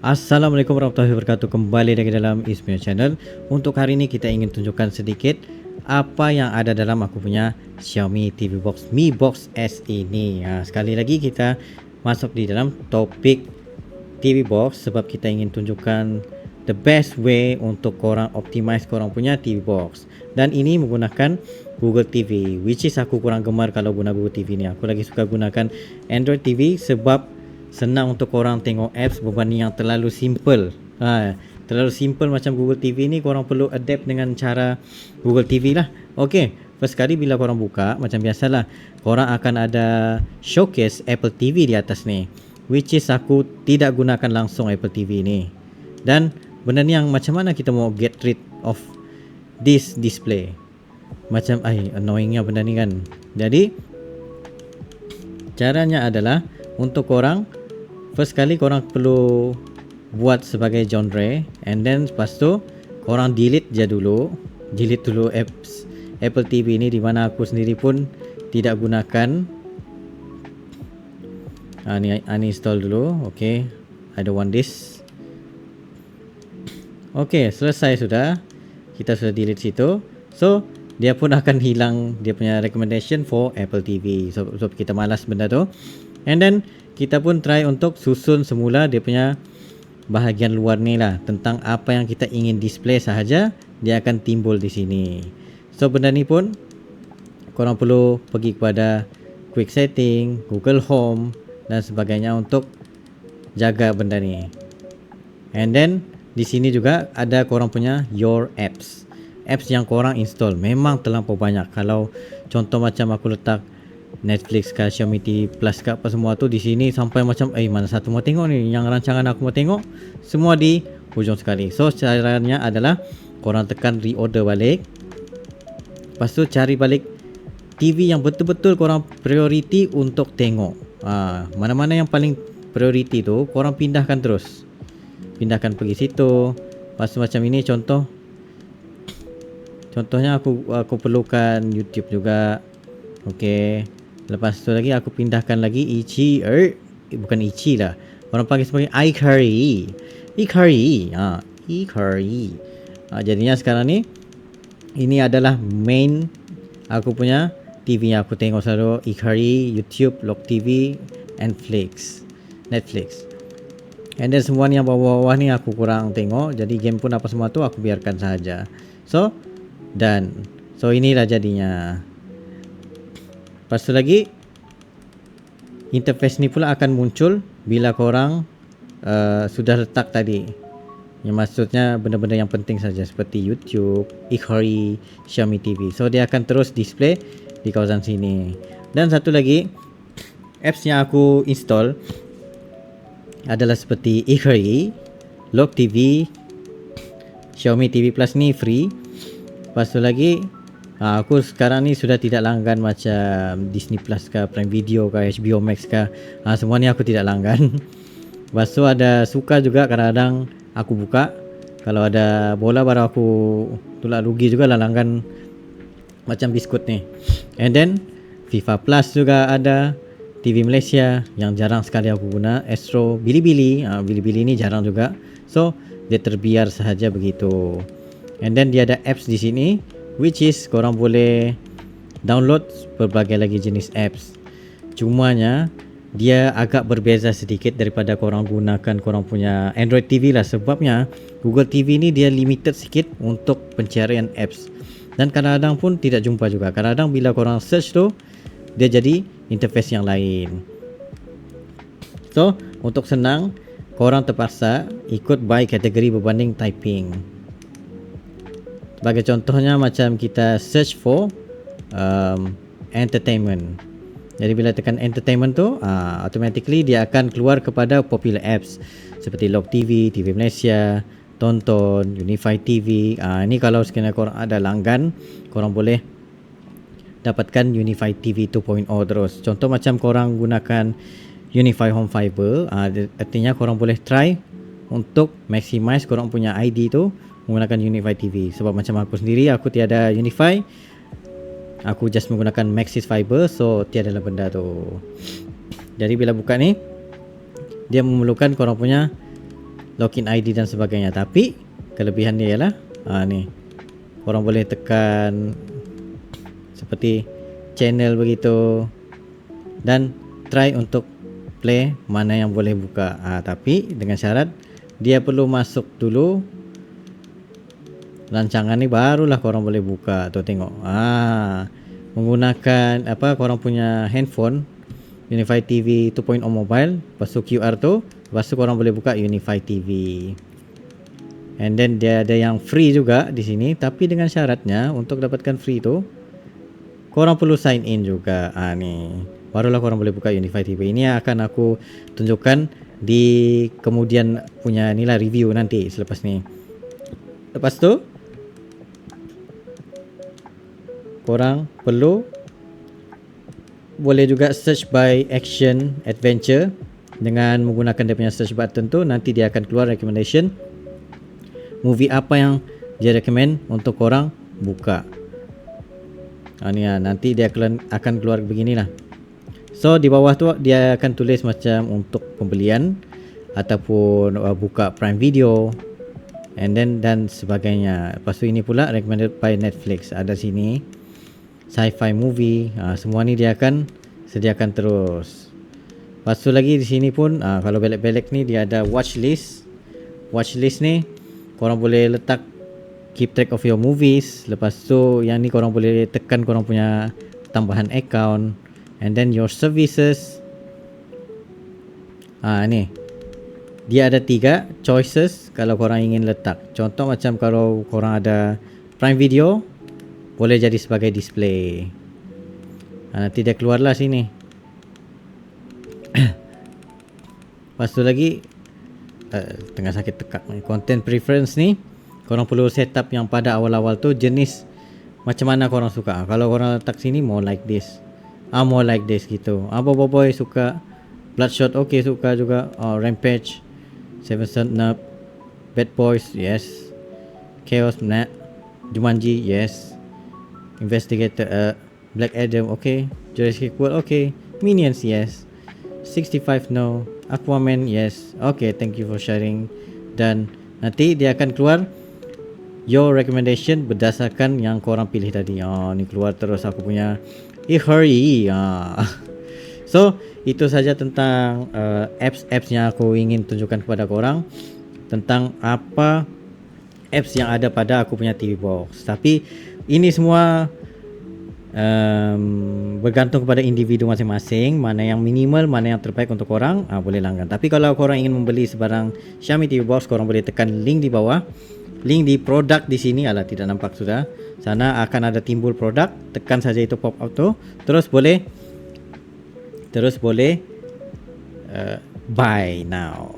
Assalamualaikum warahmatullahi wabarakatuh. Kembali lagi dalam Ismail Channel. Untuk hari ini kita ingin tunjukkan sedikit apa yang ada dalam aku punya Xiaomi TV Box Mi Box S ini. Sekali lagi kita masuk di dalam topik TV Box sebab kita ingin tunjukkan the best way untuk korang optimize korang punya TV Box. Dan ini menggunakan Google TV, which is aku kurang gemar kalau guna Google TV ni. Aku lagi suka gunakan Android TV sebab senang untuk korang tengok apps berbanding yang terlalu simple. Terlalu simple macam Google TV ni, korang perlu adapt dengan cara Google TV lah. Okay, first kali bila korang buka, macam biasalah, korang akan ada showcase Apple TV di atas ni, which is aku tidak gunakan langsung Apple TV ni. Dan benda ni yang macam mana kita mau get rid of this display. Macam annoyingnya benda ni kan. Jadi caranya adalah untuk korang, first kali korang perlu buat sebagai genre, and then lepas tu korang delete dulu apps Apple TV ni, di mana aku sendiri pun tidak gunakan. Ni uninstall dulu. Okay, I don't want this. Okay, selesai sudah. Kita sudah delete situ. So dia pun akan hilang dia punya recommendation for Apple TV. So kita malas benda tu. And then kita pun try untuk susun semula dia punya bahagian luar ni lah, tentang apa yang kita ingin display sahaja dia akan timbul di sini. So benda ni pun korang perlu pergi kepada quick setting, Google Home dan sebagainya untuk jaga benda ni. And then di sini juga ada korang punya your apps yang korang install. Memang terlampau banyak. Kalau contoh macam aku letak Netflix ke, Xiaomi TV Plus ke, apa semua tu di sini sampai macam mana satu mau tengok ni, yang rancangan aku mau tengok semua di hujung sekali. So caranya adalah korang tekan reorder balik, lepas tu cari balik TV yang betul-betul korang priority untuk tengok. Mana-mana yang paling priority tu korang pindahkan terus, pindahkan pergi situ. Lepas tu macam ini contohnya aku perlukan YouTube juga. Okay, lepas tu lagi aku pindahkan lagi bukan Ichi lah, orang panggil sebagai iCurry. Jadinya sekarang ni ini adalah main aku punya TV yang aku tengok selalu, iCurry, YouTube, Log TV, and Netflix. And then semua ni yang bawah-bawah ni aku kurang tengok, jadi game pun apa semua tu aku biarkan sahaja. So inilah jadinya. Lepas tu lagi interface ni pula akan muncul bila korang sudah letak tadi, yang maksudnya benda-benda yang penting saja seperti YouTube, iCurry, Xiaomi TV. So dia akan terus display di kawasan sini. Dan satu lagi apps yang aku install adalah seperti iCurry, Log TV, Xiaomi TV Plus ni free. Lepas tu lagi aku sekarang ni sudah tidak langgan macam Disney Plus ke, Prime Video ke, HBO Max ke. Semua ni aku tidak langgan. Lepas tu ada suka juga kadang-kadang aku buka, kalau ada bola baru aku tolak rugi juga lah langgan macam biskut ni. And then FIFA Plus juga ada, TV Malaysia yang jarang sekali aku guna, Astro, Bilibili. Bilibili ni jarang juga. So dia terbiar sahaja begitu. And then dia ada apps di sini, which is korang boleh download berbagai lagi jenis apps. Cumanya dia agak berbeza sedikit daripada korang gunakan korang punya Android TV lah, sebabnya Google TV ni dia limited sikit untuk pencarian apps, dan kadang-kadang pun tidak jumpa juga. Kadang-kadang bila korang search tu dia jadi interface yang lain. So untuk senang, korang terpaksa ikut by kategori berbanding typing. Sebagai contohnya macam kita search for entertainment. Jadi bila tekan entertainment tu, automatically dia akan keluar kepada popular apps seperti Log TV, TV Malaysia, Tonton, Unify TV. Ini kalau sekiranya korang ada langgan, korang boleh dapatkan Unify TV 2.0 terus. Contoh macam korang gunakan Unify Home Fiber, artinya korang boleh try untuk maximize korang punya ID tu menggunakan Unify TV. Sebab macam aku sendiri, aku tiada Unify, aku just menggunakan Maxis Fiber, so tiada lah benda tu. Jadi bila buka ni, dia memerlukan korang punya login ID dan sebagainya. Tapi kelebihan dia ialah ni, korang boleh tekan seperti channel begitu dan try untuk play mana yang boleh buka. Tapi dengan syarat dia perlu masuk dulu rancangan ni, barulah korang boleh buka. Tu tengok. Menggunakan korang punya handphone Unify TV 2.0 mobile, lepas tu QR tu, lepas tu korang boleh buka Unify TV. And then dia ada yang free juga di sini, tapi dengan syaratnya untuk dapatkan free tu korang perlu sign in juga. Ni barulah korang boleh buka Unify TV. Ini akan aku tunjukkan di kemudian punya inilah review nanti selepas ni. Lepas tu korang perlu boleh juga search by action adventure. Dengan menggunakan dia punya search button tu, nanti dia akan keluar recommendation movie apa yang dia recommend untuk korang buka. Nanti dia akan keluar beginilah. So di bawah tu dia akan tulis macam untuk pembelian ataupun buka Prime Video and then dan sebagainya. Lepas tu ini pula recommended by Netflix, ada sini sci-fi movie. Semua ni dia akan sediakan terus. Lepas tu lagi di sini pun kalau belak-belak ni dia ada watch list. Watch list ni korang boleh letak keep track of your movies. Lepas tu yang ni korang boleh tekan korang punya tambahan account and then your services. Ni dia ada 3 choices kalau korang ingin letak. Contoh macam kalau korang ada Prime Video, boleh jadi sebagai display. Nanti dia keluarlah sini. Lepas tu lagi tengah sakit tekak ni, content preference ni korang perlu set up yang pada awal-awal tu jenis macam mana korang suka. Kalau korang letak sini more like this, more like this gitu. Boy suka Bloodshot, okay suka juga. Rampage, Seven Son Up, Bad Boys, yes. Chaos, nah. Jumanji, yes. Investigator, Black Adam, okay. Jurassic World, okay. Minions, yes. 65, no. Aquaman, yes. Okay, thank you for sharing. Dan nanti dia akan keluar your recommendation berdasarkan yang korang pilih tadi. Ni keluar terus aku punya Ihari. So itu saja tentang apps yang aku ingin tunjukkan kepada korang, tentang apa apps yang ada pada aku punya TV box. Tapi ini semua bergantung kepada individu masing-masing, mana yang minimal, mana yang terbaik untuk korang. Boleh langgan. Tapi kalau korang ingin membeli sebarang Xiaomi TV box, korang boleh tekan link di bawah, link di produk di sini. Tidak nampak sudah. Sana akan ada timbul produk, tekan saja itu pop up tu, terus boleh buy now.